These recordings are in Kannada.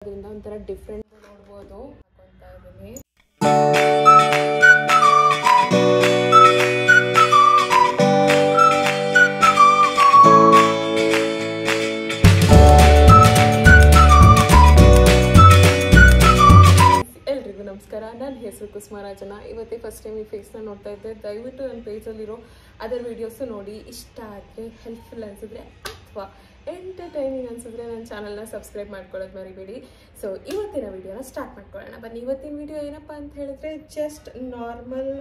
ಅದರಿಂದ ಒಂಥರ ಡಿಫ್ರೆಂಟ್ ನೋಡ್ಬೋದು ಹಾಕೊಂತಾ ಇದ್ದೀನಿ. ಎಲ್ರಿಗೂ ನಮಸ್ಕಾರ, ನನ್ನ ಹೆಸರು ಕುಸುಮರಾಜನ. ಇವತ್ತೇ ಫಸ್ಟ್ ಟೈಮ್ ಈ ಫೇಸ್ನ ನೋಡ್ತಾ ಇದ್ದೆ. ದಯವಿಟ್ಟು ನನ್ನ ಪೇಜಲ್ಲಿರೋ ಅದರ್ ವೀಡಿಯೋಸು ನೋಡಿ. ಇಷ್ಟ ಆದರೆ ಹೆಲ್ಪ್ಫುಲ್ ಅನಿಸಿದ್ರೆ ಅಥವಾ ಎಂಟರ್ಟೈನಿಂಗ್ ಅನಿಸಿದ್ರೆ ನನ್ನ ಚಾನಲ್ನ ಸಬ್ಸ್ಕ್ರೈಬ್ ಮಾಡ್ಕೊಳ್ಳೋದು ಮರಿಬೇಡಿ. ಸೊ ಇವತ್ತಿನ ವಿಡಿಯೋನ ಸ್ಟಾರ್ಟ್ ಮಾಡ್ಕೊಳ್ಳೋಣ. ಬನ್ನಿ, ಇವತ್ತಿನ ವಿಡಿಯೋ ಏನಪ್ಪ ಅಂತ ಹೇಳಿದ್ರೆ ಜಸ್ಟ್ ನಾರ್ಮಲ್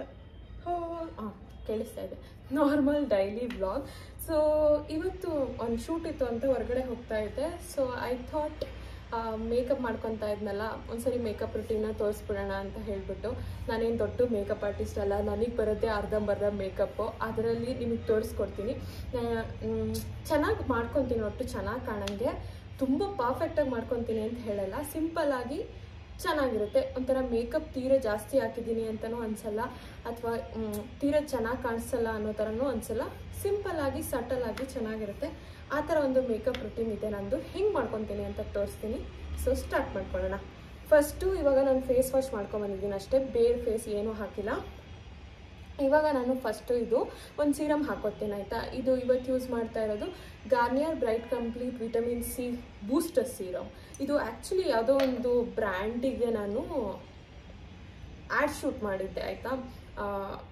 ಕೇಳಿಸ್ತಾ ಇದೆ, ನಾರ್ಮಲ್ ಡೈಲಿ ವ್ಲಾಗ್. ಸೊ ಇವತ್ತು ಒಂದು ಶೂಟ್ ಇತ್ತು ಅಂತ ಹೊರಗಡೆ ಹೋಗ್ತಾ ಇದ್ದೆ. ಸೊ ಐ ಥಾಟ್ ಮೇಕಪ್ ಮಾಡ್ಕೊತಾ ಇದ್ನಲ್ಲ, ಒಂದ್ಸರಿ ಮೇಕಪ್ ರುಟೀನ ತೋರಿಸ್ಬಿಡೋಣ ಅಂತ ಹೇಳಿಬಿಟ್ಟು. ನಾನೇನು ದೊಡ್ಡ ಮೇಕಪ್ ಆರ್ಟಿಸ್ಟ್ ಅಲ್ಲ, ನನಗೆ ಬರೋದೇ ಅರ್ಧಂಬರ್ಧ ಮೇಕಪ್ಪು. ಅದರಲ್ಲಿ ನಿಮಗೆ ತೋರಿಸ್ಕೊಡ್ತೀನಿ. ಚೆನ್ನಾಗಿ ಮಾಡ್ಕೊತೀನಿ, ಒಟ್ಟು ಚೆನ್ನಾಗಿ ಕಾಣಂಗೆ. ತುಂಬ ಪರ್ಫೆಕ್ಟಾಗಿ ಮಾಡ್ಕೊತೀನಿ ಅಂತ ಹೇಳಲ್ಲ, ಸಿಂಪಲ್ಲಾಗಿ ಚೆನ್ನಾಗಿರುತ್ತೆ. ಒಂಥರ ಮೇಕಪ್ ತೀರ ಜಾಸ್ತಿ ಹಾಕಿದ್ದೀನಿ ಅಂತಲೂ ಅನಿಸಲ್ಲ, ಅಥವಾ ತೀರ ಚೆನ್ನಾಗಿ ಕಾಣಿಸಲ್ಲ ಅನ್ನೋ ಥರನೂ ಅನಿಸಲ್ಲ. ಸಿಂಪಲ್ಲಾಗಿ ಸಟಲಾಗಿ ಚೆನ್ನಾಗಿರುತ್ತೆ. ಆ ಥರ ಒಂದು ಮೇಕಪ್ ರುಟೀನ್ ಇದೆ ನಂದು. ಹೆಂಗೆ ಮಾಡ್ಕೊತೀನಿ ಅಂತ ತೋರಿಸ್ತೀನಿ. ಸೊ ಸ್ಟಾರ್ಟ್ ಮಾಡ್ಕೊಳ್ಳೋಣ. ಫಸ್ಟು ಇವಾಗ ನಾನು ಫೇಸ್ ವಾಶ್ ಮಾಡ್ಕೊಂಬಂದಿದ್ದೀನಿ ಅಷ್ಟೇ, ಬೇರೆ ಫೇಸ್ ಏನೂ ಹಾಕಿಲ್ಲ. ಇವಾಗ ನಾನು ಫಸ್ಟು ಇದು ಒಂದು ಸೀರಮ್ ಹಾಕೋತೀನಿ ಆಯಿತಾ. ಇದು ಇವತ್ತು ಯೂಸ್ ಮಾಡ್ತಾ ಇರೋದು Garnier bright complete vitamin C booster serum. ಇದು ಆ್ಯಕ್ಚುಲಿ ಯಾವುದೋ ಒಂದು ಬ್ರ್ಯಾಂಡಿಗೆ ನಾನು ಆ್ಯಡ್ ಶೂಟ್ ಮಾಡಿದ್ದೆ ಆಯಿತಾ.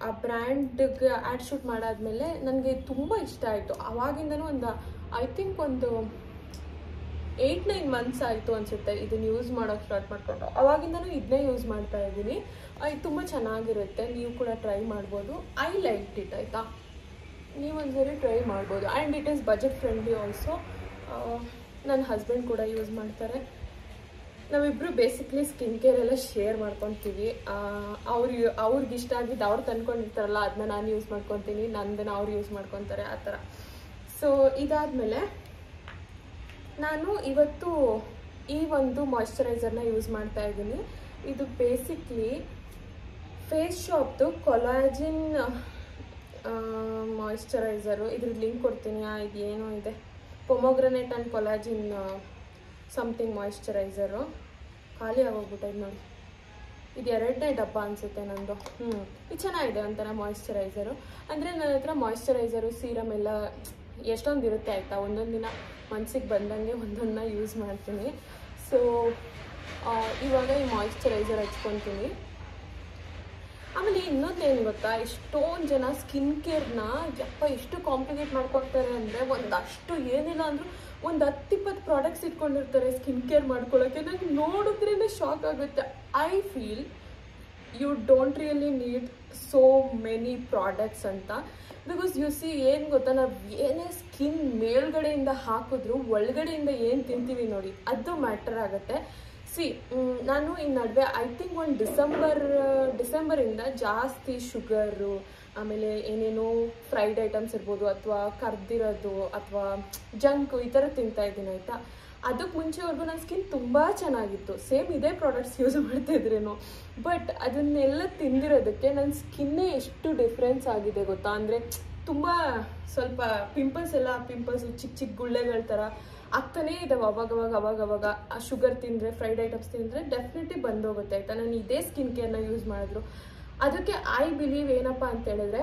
ಆ ಬ್ರ್ಯಾಂಡ್ಗೆ ಆ್ಯಡ್ ಶೂಟ್ ಮಾಡಾದ್ಮೇಲೆ ನನಗೆ ತುಂಬ ಇಷ್ಟ ಆಯಿತು. ಆವಾಗಿಂದನೂ ಒಂದು ಐ ಥಿಂಕ್ ಒಂದು 8-9 ಮಂತ್ಸ್ ಆಯಿತು ಅನಿಸುತ್ತೆ ಇದನ್ನು ಯೂಸ್ ಮಾಡೋಕ್ಕೆ ಸ್ಟಾರ್ಟ್ ಮಾಡಿಕೊಂಡು. ಅವಾಗಿಂದನೂ ಇದನ್ನೇ ಯೂಸ್ ಮಾಡ್ತಾ ಇದ್ದೀನಿ. ಇದು ತುಂಬ ಚೆನ್ನಾಗಿರುತ್ತೆ, ನೀವು ಕೂಡ ಟ್ರೈ ಮಾಡ್ಬೋದು. ಐ ಲೈಕ್ ಇಟ್ ಆಯಿತಾ, ನೀವು ಒಂದ್ಸರಿ ಟ್ರೈ ಮಾಡ್ಬೋದು. And it is budget friendly also. ನನ್ನ ಹಸ್ಬೆಂಡ್ ಕೂಡ ಯೂಸ್ ಮಾಡ್ತಾರೆ. ನಾವಿಬ್ಬರು ಬೇಸಿಕ್ಲಿ ಸ್ಕಿನ್ ಕೇರ್ ಎಲ್ಲ ಶೇರ್ ಮಾಡ್ಕೊತೀವಿ. ಅವ್ರಿಗೆ ಇಷ್ಟ ಆಗಿದ್ದು ಅವ್ರು ತಂದ್ಕೊಂಡಿರ್ತಾರಲ್ಲ, ಅದನ್ನ ನಾನು ಯೂಸ್ ಮಾಡ್ಕೊತೀನಿ, ನಂದನ್ನು ಅವ್ರು ಯೂಸ್ ಮಾಡ್ಕೊತಾರೆ, ಆ ಥರ. ಸೊ ಇದಾದಮೇಲೆ ನಾನು ಇವತ್ತು ಈ ಒಂದು ಮಾಯ್ಶ್ಚರೈಸರ್ನ ಯೂಸ್ ಮಾಡ್ತಾ ಇದ್ದೀನಿ. ಇದು ಬೇಸಿಕ್ಲಿ ಫೇಸ್ ಶಾಪ್ದು ಕೊಲಾಜಿನ್ ಮಾಯ್ಶ್ಚರೈಸರು. ಇದ್ರ ಲಿಂಕ್ ಕೊಡ್ತೀನಿ. ಇದು ಏನೋ ಇದೆ, ಪೊಮೊಗ್ರನೇಟ್ ಆ್ಯಂಡ್ ಕೊಲಾಜಿನ್ ಸಮಥಿಂಗ್ ಮಾಯ್ಶ್ಚರೈಸರು. ಖಾಲಿ ಆಗೋಗ್ಬಿಟ್ಟೈದು ನೋಡಿ. ಇದು 2ನೇ ಡಬ್ಬ ಅನಿಸುತ್ತೆ ನಂದು. ಇದು ಚೆನ್ನಾಗಿದೆ ಒಂಥರ ಮಾಯ್ಶ್ಚರೈಸರು. ಅಂದರೆ ನನ್ನ ಹತ್ರ ಮಾಯ್ಶ್ಚರೈಸರು ಸೀರಮ್ ಎಲ್ಲ ಎಷ್ಟೊಂದು ಇರುತ್ತೆ ಆಯಿತಾ. ಒಂದೊಂದು ದಿನ ಮನ್ಸಿಗೆ ಬಂದಂಗೆ ಒಂದೊಂದನ್ನ ಯೂಸ್ ಮಾಡ್ತೀನಿ. ಸೊ ಇವಾಗ ಈ ಮಾಯ್ಶ್ಚರೈಸರ್ ಹಚ್ಕೊತೀನಿ. ಆಮೇಲೆ ಇನ್ನೊಂದೇನು ಗೊತ್ತಾ, ಎಷ್ಟೊಂದು ಜನ ಸ್ಕಿನ್ ಕೇರ್ನ ಎಷ್ಟು ಕಾಂಪ್ಲಿಕೇಟ್ ಮಾಡ್ಕೊಳ್ತಾರೆ ಅಂದರೆ, ಒಂದಷ್ಟು ಏನಿಲ್ಲ ಅಂದರೂ ಒಂದು 10-20 ಪ್ರಾಡಕ್ಟ್ಸ್ ಇಟ್ಕೊಂಡಿರ್ತಾರೆ ಸ್ಕಿನ್ ಕೇರ್ ಮಾಡ್ಕೊಳ್ಳೋಕ್ಕೆ. ನನಗೆ ನೋಡಿದ್ರೇ ಶಾಕ್ ಆಗುತ್ತೆ. I feel you don't really need so many products ಅಂತ. ಬಿಕಾಸ್ ಯು ಸಿ, ಏನು ಗೊತ್ತಾ, ನಾವು ಏನೇ ಸ್ಕಿನ್ ಮೇಲ್ಗಡೆಯಿಂದ ಹಾಕಿದ್ರು ಒಳಗಡೆಯಿಂದ ಏನು ತಿಂತೀವಿ ನೋಡಿ, ಅದು ಮ್ಯಾಟರ್ ಆಗುತ್ತೆ. ಸಿ, ನಾನು ಈ ನಡುವೆ ಐ ಥಿಂಕ್ ಒಂದು ಡಿಸೆಂಬರಿಂದ ಜಾಸ್ತಿ ಶುಗರು, ಆಮೇಲೆ ಏನೇನೋ ಫ್ರೈಡ್ ಐಟಮ್ಸ್ ಇರ್ಬೋದು, ಅಥವಾ ಕರ್ದಿರೋದು, ಅಥವಾ ಜಂಕು, ಈ ಥರ ತಿಂತಾ ಇದ್ದೀನಿ ಆಯಿತಾ. ಅದಕ್ಕೆ ಮುಂಚೆವರೆಗೂ ನನ್ನ ಸ್ಕಿನ್ ತುಂಬ ಚೆನ್ನಾಗಿತ್ತು. ಸೇಮ್ ಇದೇ ಪ್ರಾಡಕ್ಟ್ಸ್ ಯೂಸ್ ಮಾಡ್ತಾಯಿದ್ರೇನು. ಬಟ್ ಅದನ್ನೆಲ್ಲ ತಿಂದಿರೋದಕ್ಕೆ ನನ್ನ ಸ್ಕಿನ್ನೇ ಎಷ್ಟು ಡಿಫ್ರೆನ್ಸ್ ಆಗಿದೆ ಗೊತ್ತಾ. ಅಂದರೆ ತುಂಬ ಸ್ವಲ್ಪ ಪಿಂಪಲ್ಸು ಚಿಕ್ಕ ಚಿಕ್ಕ ಗುಳ್ಳೆಗಳ ಥರ ಆಗ್ತಾನೇ ಇದ್ದಾವೆ ಅವಾಗವಾಗ. ಆ ಶುಗರ್ ತಿಂದರೆ, ಫ್ರೈಡ್ ಐಟಮ್ಸ್ ತಿಂದರೆ ಡೆಫಿನೆಟ್ಲಿ ಬಂದೋಗುತ್ತೆ ಆಯಿತಾ. ನಾನು ಇದೇ ಸ್ಕಿನ್ ಕೇರ್ನ ಯೂಸ್ ಮಾಡಿದ್ರು. ಅದಕ್ಕೆ ಐ ಬಿಲೀವ್ ಏನಪ್ಪ ಅಂತ ಹೇಳಿದ್ರೆ,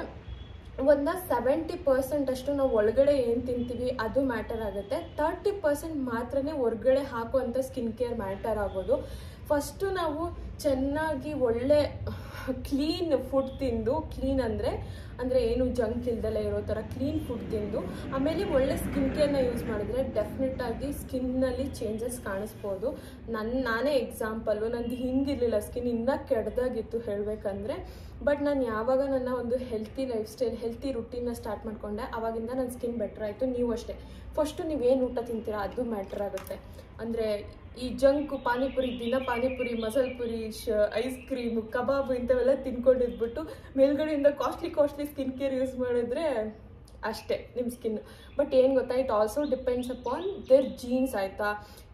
ಒಂದು 70% ಅಷ್ಟು ನಾವು ಒಳಗಡೆ ಏನು ತಿಂತೀವಿ ಅದು ಮ್ಯಾಟರ್ ಆಗುತ್ತೆ. 30% ಮಾತ್ರನೇ ಹೊರಗಡೆ ಹಾಕುವಂಥ ಸ್ಕಿನ್ ಕೇರ್ ಮ್ಯಾಟರ್ ಆಗೋದು. ಫಸ್ಟು ನಾವು ಚೆನ್ನಾಗಿ ಒಳ್ಳೆ ಕ್ಲೀನ್ ಫುಡ್ ತಿಂದು, ಕ್ಲೀನ್ ಅಂದರೆ ಏನು ಜಂಕ್ ಇಲ್ದಲೇ ಇರೋ ಥರ ಕ್ಲೀನ್ ಫುಡ್ ತಿಂದು, ಆಮೇಲೆ ಒಳ್ಳೆ ಸ್ಕಿನ್ ಕೇರ್ನ ಯೂಸ್ ಮಾಡಿದ್ರೆ ಡೆಫಿನೆಟ್ಟಾಗಿ ಸ್ಕಿನ್ನಲ್ಲಿ ಚೇಂಜಸ್ ಕಾಣಿಸ್ಬೋದು. ನಾನೇ ಎಕ್ಸಾಂಪಲ್ಲು. ನಂದು ಹಿಂಗಿರಲಿಲ್ಲ, ಸ್ಕಿನ್ ಇನ್ನೂ ಕೆಡ್ದಾಗಿತ್ತು ಹೇಳಬೇಕಂದ್ರೆ. ಬಟ್ ನಾನು ಯಾವಾಗ ನನ್ನ ಒಂದು ಹೆಲ್ತಿ ಲೈಫ್ ಸ್ಟೈಲ್, ಹೆಲ್ತಿ ರುಟೀನ್ನ ಸ್ಟಾರ್ಟ್ ಮಾಡಿಕೊಂಡೆ, ಆವಾಗಿಂದ ನನ್ನ ಸ್ಕಿನ್ ಬೆಟರ್ ಆಯಿತು. ನೀವು ಅಷ್ಟೇ, ಫಸ್ಟು ನೀವೇನು ಊಟ ತಿಂತೀರಾ ಅದು ಮ್ಯಾಟರ್ ಆಗುತ್ತೆ. ಅಂದರೆ ಈ ಜಂಕು, ದಿನ ಪಾನಿಪುರಿ, ಮಸಾಲೆ ಪುರಿ, ಐಸ್ ಕ್ರೀಮು, ಕಬಾಬು ಇಂಥವೆಲ್ಲ ತಿನ್ಕೊಂಡಿದ್ಬಿಟ್ಟು ಮೇಲ್ಗಡೆಯಿಂದ ಕಾಸ್ಟ್ಲಿ ಸ್ಕಿನ್ ಕೇರ್ ಯೂಸ್ ಮಾಡಿದ್ರೆ ಅಷ್ಟೇ ನಿಮ್ಮ ಸ್ಕಿನ್. ಬಟ್ ಏನು ಗೊತ್ತಾ, it also depends upon there jeans ಆಯಿತಾ.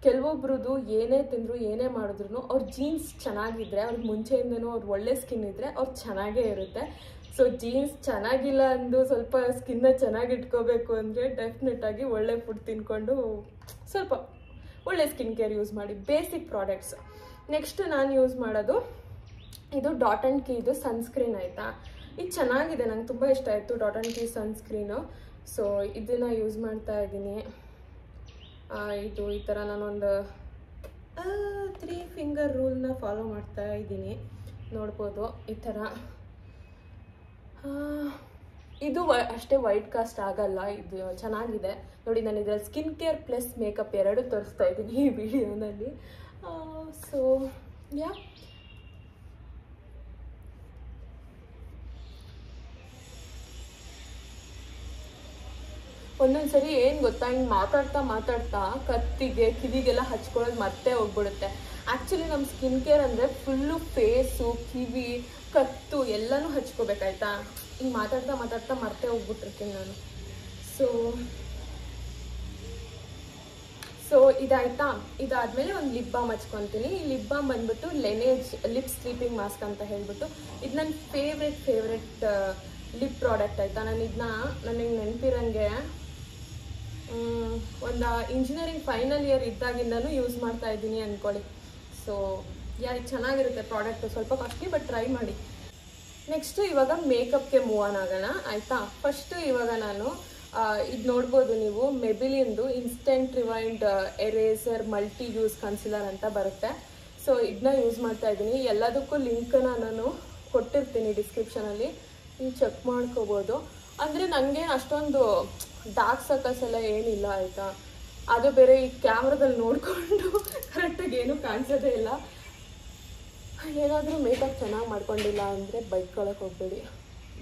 ಕೆಲವೊಬ್ರದ್ದು ಏನೇ ತಿಂದರೂ ಏನೇ ಮಾಡಿದ್ರು ಅವ್ರ ಜೀನ್ಸ್ ಚೆನ್ನಾಗಿದ್ದರೆ, ಅವ್ರಿಗೆ ಮುಂಚೆಯಿಂದನೂ ಅವ್ರು ಒಳ್ಳೆ ಸ್ಕಿನ್ ಇದ್ದರೆ ಅವ್ರು ಚೆನ್ನಾಗೇ ಇರುತ್ತೆ. ಸೊ ಜೀನ್ಸ್ ಚೆನ್ನಾಗಿಲ್ಲ ಅಂದು ಸ್ವಲ್ಪ ಸ್ಕಿನ್ನ ಚೆನ್ನಾಗಿ ಇಟ್ಕೋಬೇಕು ಅಂದರೆ ಡೆಫಿನೆಟ್ಟಾಗಿ ಒಳ್ಳೆ ಫುಡ್ ತಿನ್ಕೊಂಡು ಸ್ವಲ್ಪ ಒಳ್ಳೆ ಸ್ಕಿನ್ ಕೇರ್ ಯೂಸ್ ಮಾಡಿ, ಬೇಸಿಕ್ ಪ್ರಾಡಕ್ಟ್ಸ್. ನೆಕ್ಸ್ಟ್ ನಾನು ಯೂಸ್ ಮಾಡೋದು ಇದು ಡಾಟ್ ಆ್ಯಂಡ್ ಕೀ ಇದು ಸನ್ಸ್ಕ್ರೀನ್ ಆಯಿತಾ. ಇದು ಚೆನ್ನಾಗಿದೆ, ನಂಗೆ ತುಂಬ ಇಷ್ಟ ಆಯಿತು dot and key sunscreen. So ಇದನ್ನು ಯೂಸ್ ಮಾಡ್ತಾ ಇದ್ದೀನಿ. ಇದು ಈ ಥರ ನಾನೊಂದು 3 ಫಿಂಗರ್ ರೂಲ್ನ ಫಾಲೋ ಮಾಡ್ತಾ ಇದ್ದೀನಿ, ನೋಡ್ಬೋದು ಈ ಥರ. ಇದು ಅಷ್ಟೇ ವೈಟ್ ಕಾಸ್ಟ್ ಆಗಲ್ಲ, ಇದು ಚೆನ್ನಾಗಿದೆ ನೋಡಿ. ನಾನು ಇದರಲ್ಲಿ ಸ್ಕಿನ್ ಕೇರ್ ಪ್ಲಸ್ ಮೇಕಪ್ ಎರಡು ತೋರಿಸ್ತಾ ಇದ್ದೀನಿ ಈ ವಿಡಿಯೋನಲ್ಲಿ. ಸೊ ಯಾ, ಒಂದೊಂದ್ಸರಿ ಏನು ಗೊತ್ತಾ, ಹಿಂಗೆ ಮಾತಾಡ್ತಾ ಕತ್ತಿಗೆ ಕಿವಿಗೆಲ್ಲ ಹಚ್ಕೊಳ್ಳೋದು ಮತ್ತೆ ಹೋಗ್ಬಿಡುತ್ತೆ. ಆ್ಯಕ್ಚುಲಿ ನಮ್ಮ ಸ್ಕಿನ್ ಕೇರ್ ಅಂದರೆ ಫುಲ್ಲು ಫೇಸು, ಕಿವಿ, ಕತ್ತು ಎಲ್ಲನೂ ಹಚ್ಕೋಬೇಕಾಯ್ತಾ. ಹಿಂಗೆ ಮಾತಾಡ್ತಾ ಮರ್ತೇ ಹೋಗ್ಬಿಟ್ಟಿರ್ತೀನಿ ನಾನು. ಸೊ ಇದಾಯ್ತಾ. ಇದಾದಮೇಲೆ ಒಂದು ಲಿಪ್ ಬಾಮ್ ಹಚ್ಕೊತೀನಿ. ಈ ಲಿಪ್ ಬಾಮ್ ಬಂದ್ಬಿಟ್ಟು ಲೆನೇಜ್ ಲಿಪ್ ಸ್ಲೀಪಿಂಗ್ ಮಾಸ್ಕ್ ಅಂತ ಹೇಳ್ಬಿಟ್ಟು, ಇದು ನನ್ನ ಫೇವ್ರೆಟ್ ಲಿಪ್ ಪ್ರಾಡಕ್ಟ್ ಆಯಿತಾ. ನಾನು ಇದನ್ನ ನನಗೆ ನೆನಪಿರಂಗೆ ಒಂದು ಇಂಜಿನಿಯರಿಂಗ್ ಫೈನಲ್ ಇಯರ್ ಇದ್ದಾಗಿಂದನೂ ಯೂಸ್ ಮಾಡ್ತಾ ಇದ್ದೀನಿ ಅಂದ್ಕೊಳ್ಳಿ. ಸೊ ಇದು ಚೆನ್ನಾಗಿರುತ್ತೆ ಪ್ರಾಡಕ್ಟು, ಸ್ವಲ್ಪ ಕಾಸ್ಟ್ಲಿ ಬಟ್ ಟ್ರೈ ಮಾಡಿ. ನೆಕ್ಸ್ಟು ಇವಾಗ ಮೇಕಪ್ಗೆ ಮೂವ್ ಆನ್ ಆಗೋಣ ಆಯಿತಾ. ಫಸ್ಟು ಇವಾಗ ನಾನು ಇದು ನೋಡ್ಬೋದು ನೀವು, ಮೆಬಿಲಿನ್ದು instant rewind eraser multi use concealer ಅಂತ ಬರುತ್ತೆ. ಸೊ ಇದನ್ನ ಯೂಸ್ ಮಾಡ್ತಾ ಇದ್ದೀನಿ. ಎಲ್ಲದಕ್ಕೂ ಲಿಂಕನ್ನ ನಾನು ಕೊಟ್ಟಿರ್ತೀನಿ ಡಿಸ್ಕ್ರಿಪ್ಷನಲ್ಲಿ, ನೀವು ಚೆಕ್ ಮಾಡ್ಕೋಬೋದು. ಅಂದರೆ ನನಗೆ ಅಷ್ಟೊಂದು ಡಾರ್ಕ್ ಸರ್ಕಲ್ಸ್ ಎಲ್ಲ ಏನಿಲ್ಲ ಆಯಿತಾ. ಅದು ಬೇರೆ ಈ ಕ್ಯಾಮ್ರಾದಲ್ಲಿ ನೋಡಿಕೊಂಡು ಕರೆಕ್ಟಾಗಿ ಏನೂ ಕಾಣಿಸೋದೇ ಇಲ್ಲ. ಏನಾದರೂ ಮೇಕಪ್ ಚೆನ್ನಾಗಿ ಮಾಡ್ಕೊಂಡಿಲ್ಲ ಅಂದರೆ ಬೈಕ್ಕೊಳಕ್ಕೆ ಹೋಗ್ಬೇಡಿ,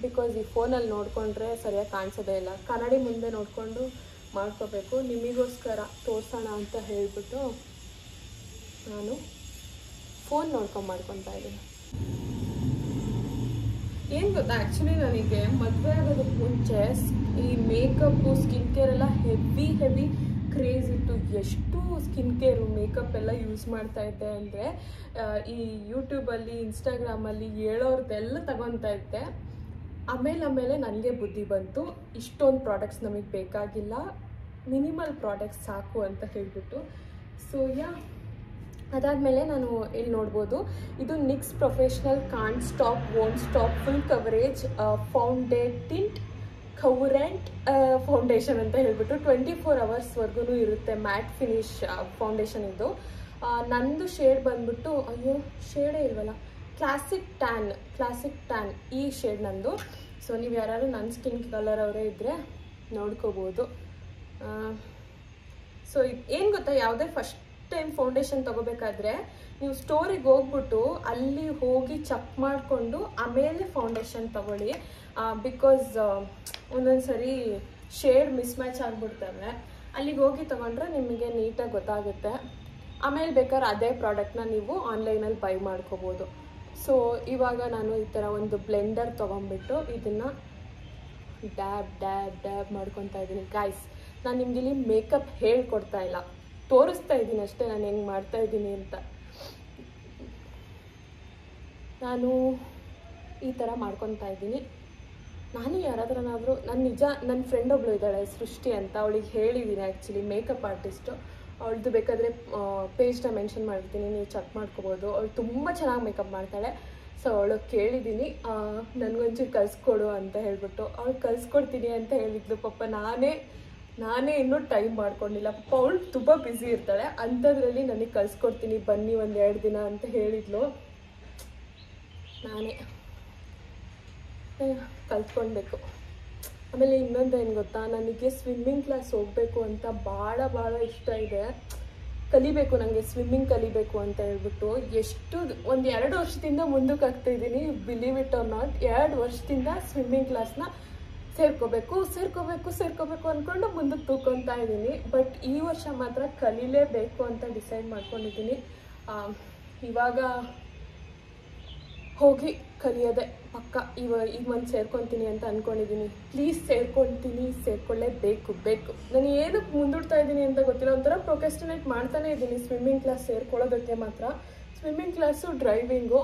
ಬಿಕಾಸ್ ಈ ಫೋನಲ್ಲಿ ನೋಡಿಕೊಂಡ್ರೆ ಸರಿಯಾಗಿ ಕಾಣಿಸೋದೇ ಇಲ್ಲ. ಕನ್ನಡಿ ಮುಂದೆ ನೋಡಿಕೊಂಡು ಮಾಡ್ಕೋಬೇಕು. ನಿಮಗೋಸ್ಕರ ತೋರಿಸೋಣ ಅಂತ ಹೇಳಿಬಿಟ್ಟು ನಾನು ಫೋನ್ ನೋಡ್ಕೊಂಡು ಮಾಡ್ಕೊತಾ ಇದ್ದೀನಿ. ಏನು ಗೊತ್ತಾ, ಆ್ಯಕ್ಚುಲಿ ನನಗೆ ಮದುವೆ ಆಗೋದಕ್ಕೆ ಮುಂಚೆ ಈ ಮೇಕಪ್ಪು ಸ್ಕಿನ್ ಕೇರ್ ಎಲ್ಲ ಹೆವಿ ಕ್ರೇಜ್ ಇತ್ತು. ಎಷ್ಟು ಸ್ಕಿನ್ ಕೇರು ಮೇಕಪ್ ಎಲ್ಲ ಯೂಸ್ ಮಾಡ್ತಾ ಇದ್ದೆ ಅಂದರೆ, ಈ ಯೂಟ್ಯೂಬಲ್ಲಿ ಇನ್ಸ್ಟಾಗ್ರಾಮಲ್ಲಿ ಹೇಳೋರ್ದೆಲ್ಲ ತಗೊತಾ ಇದ್ದೆ. ಆಮೇಲೆ ನನಗೆ ಬುದ್ಧಿ ಬಂತು, ಇಷ್ಟೊಂದು ಪ್ರಾಡಕ್ಟ್ಸ್ ನಮಗೆ ಬೇಕಾಗಿಲ್ಲ, ಮಿನಿಮಲ್ ಪ್ರಾಡಕ್ಟ್ಸ್ ಸಾಕು ಅಂತ ಹೇಳಿಬಿಟ್ಟು. ಸೊ ಅದಾದಮೇಲೆ ನಾನು ಇಲ್ಲಿ ನೋಡ್ಬೋದು, ಇದು Nyx professional can't stop won't stop full coverage foundation tint ಕೌರೆಂಟ್ ಫೌಂಡೇಶನ್ ಅಂತ ಹೇಳ್ಬಿಟ್ಟು 24 hours ಇರುತ್ತೆ. ಮ್ಯಾಟ್ ಫಿನಿಶ್ ಫೌಂಡೇಶನ್ ಇದು. ನಂದು ಶೇಡ್ ಬಂದ್ಬಿಟ್ಟು, ಅಯ್ಯೋ ಶೇಡೇ ಇಲ್ವಲ್ಲ, ಕ್ಲಾಸಿಕ್ ಟ್ಯಾನ್ ಈ ಶೇಡ್ ನಂದು. ಸೊ ನೀವು ಯಾರು ನನ್ನ ಸ್ಕಿನ್ ಕಲರ್ ಅವರೇ ಇದ್ದರೆ ನೋಡ್ಕೋಬೋದು. ಸೊ ಏನು ಗೊತ್ತಾ, ಯಾವುದೇ ಫಸ್ಟ್ ಟೈಮ್ ಫೌಂಡೇಶನ್ ತೊಗೋಬೇಕಾದ್ರೆ ನೀವು ಸ್ಟೋರಿಗೆ ಹೋಗ್ಬಿಟ್ಟು ಅಲ್ಲಿ ಹೋಗಿ ಚೆಕ್ ಮಾಡಿಕೊಂಡು ಆಮೇಲೆ ಫೌಂಡೇಶನ್ ತೊಗೊಳ್ಳಿ. ಬಿಕಾಸ್ ಒಂದೊಂದು ಸರಿ ಶೇಡ್ ಮಿಸ್ಮ್ಯಾಚ್ ಆಗಿಬಿಡ್ತವೆ. ಅಲ್ಲಿಗೆ ಹೋಗಿ ತೊಗೊಂಡ್ರೆ ನಿಮಗೆ ನೀಟಾಗಿ ಗೊತ್ತಾಗುತ್ತೆ. ಆಮೇಲೆ ಬೇಕಾದ್ರೆ ಅದೇ ಪ್ರಾಡಕ್ಟ್ನ ನೀವು ಆನ್ಲೈನಲ್ಲಿ ಬೈ ಮಾಡ್ಕೋಬೋದು. ಸೊ ಇವಾಗ ನಾನು ಈ ಥರ ಒಂದು ಬ್ಲೆಂಡರ್ ತೊಗೊಂಡ್ಬಿಟ್ಟು ಇದನ್ನು ಡ್ಯಾಬ್ ಮಾಡ್ಕೊತಾ ಇದ್ದೀನಿ. ಗಾಯ್ಸ್, ನಾನು ನಿಮ್ಗೆ ಇಲ್ಲಿ ಮೇಕಪ್ ಹೇಳ್ಕೊಡ್ತಾ ಇಲ್ಲ, ತೋರಿಸ್ತಾ ಇದ್ದೀನಿ ಅಷ್ಟೇ ನಾನು ಹೆಂಗೆ ಮಾಡ್ತಾ ಇದ್ದೀನಿ ಅಂತ. ನಾನು ಈ ಥರ ಮಾಡ್ಕೊತಾ ಇದ್ದೀನಿ. ನಾನು ಯಾರಾದ್ರನಾದರೂ ನನ್ನ ಫ್ರೆಂಡ್ ಒಬ್ಳು ಇದ್ದಾಳೆ ಸೃಷ್ಟಿ ಅಂತ, ಅವಳಿಗೆ ಹೇಳಿದ್ದೀನಿ ಆ್ಯಕ್ಚುಲಿ, ಮೇಕಪ್ ಆರ್ಟಿಸ್ಟು. ಅವಳದು ಬೇಕಾದರೆ ಪೇಜ್ನ ಮೆನ್ಷನ್ ಮಾಡಿರ್ತೀನಿ, ನೀವು ಚೆಕ್ ಮಾಡ್ಕೋಬೋದು. ಅವಳು ತುಂಬ ಚೆನ್ನಾಗಿ ಮೇಕಪ್ ಮಾಡ್ತಾಳೆ. ಸೊ ಅವಳಿಗೆ ಕೇಳಿದ್ದೀನಿ ನನಗೊಂಚೂರು ಕಲಿಸ್ಕೊಡು ಅಂತ ಹೇಳ್ಬಿಟ್ಟು. ಅವಳು ಕಲಿಸ್ಕೊಡ್ತೀನಿ ಅಂತ ಹೇಳಿದ್ಲು. ಪಾಪ ನಾನೇ ಇನ್ನೂ ಟೈಮ್ ಮಾಡ್ಕೊಂಡಿಲ್ಲ. ಪಾಪ ಅವಳು ತುಂಬ ಬ್ಯುಸಿ ಇರ್ತಾಳೆ. ಅಂಥದ್ರಲ್ಲಿ ನನಗೆ ಕಲಿಸ್ಕೊಡ್ತೀನಿ ಬನ್ನಿ 1-2 ದಿನ ಅಂತ ಹೇಳಿದ್ಲು. ನಾನೇ ಕಲ್ತ್ಕೊಳ್ಬೇಕು. ಆಮೇಲೆ ಇನ್ನೊಂದು ಏನು ಗೊತ್ತಾ, ನನಗೆ ಸ್ವಿಮ್ಮಿಂಗ್ ಕ್ಲಾಸ್ ಹೋಗಬೇಕು ಅಂತ ಭಾಳ ಇಷ್ಟ ಇದೆ. ಕಲಿಬೇಕು, ನನಗೆ ಸ್ವಿಮ್ಮಿಂಗ್ ಕಲಿಬೇಕು ಅಂತ ಹೇಳ್ಬಿಟ್ಟು ಎಷ್ಟು 1-2 ವರ್ಷದಿಂದ ಮುಂದಕ್ಕೆ ಆಗ್ತಾಯಿದ್ದೀನಿ. ಬಿಲೀವ್ ಇಟ್ ಆರ್ ನಾಟ್, 2 ವರ್ಷದಿಂದ ಸ್ವಿಮ್ಮಿಂಗ್ ಕ್ಲಾಸ್ನ ಸೇರ್ಕೋಬೇಕು ಅಂದ್ಕೊಂಡು ಮುಂದಕ್ಕೆ ತೂಕೊತಾ ಇದ್ದೀನಿ. ಬಟ್ ಈ ವರ್ಷ ಮಾತ್ರ ಕಲೀಲೇಬೇಕು ಅಂತ ಡಿಸೈಡ್ ಮಾಡ್ಕೊಂಡಿದ್ದೀನಿ. ಇವಾಗ ಹೋಗಿ ಕಲಿಯೋದೆ ಪಕ್ಕ. ಈಗ ಒಂದು ಸೇರ್ಕೊತೀನಿ ಅಂತ ಅಂದ್ಕೊಂಡಿದ್ದೀನಿ. ಪ್ಲೀಸ್ ಸೇರ್ಕೊಳ್ಳೇಬೇಕು. ನಾನು ಏನಕ್ಕೆ ಮುಂದೂಡ್ತಾ ಇದ್ದೀನಿ ಅಂತ ಗೊತ್ತಿಲ್ಲ. ಒಂಥರ ಪ್ರೊಕ್ರಾಸ್ಟಿನೇಟ್ ಮಾಡ್ತಾನೆ ಇದ್ದೀನಿ ಸ್ವಿಮ್ಮಿಂಗ್ ಕ್ಲಾಸ್ ಸೇರ್ಕೊಳ್ಳೋದಕ್ಕೆ ಮಾತ್ರ. ಸ್ವಿಮ್ಮಿಂಗ್ ಕ್ಲಾಸು, ಡ್ರೈವಿಂಗು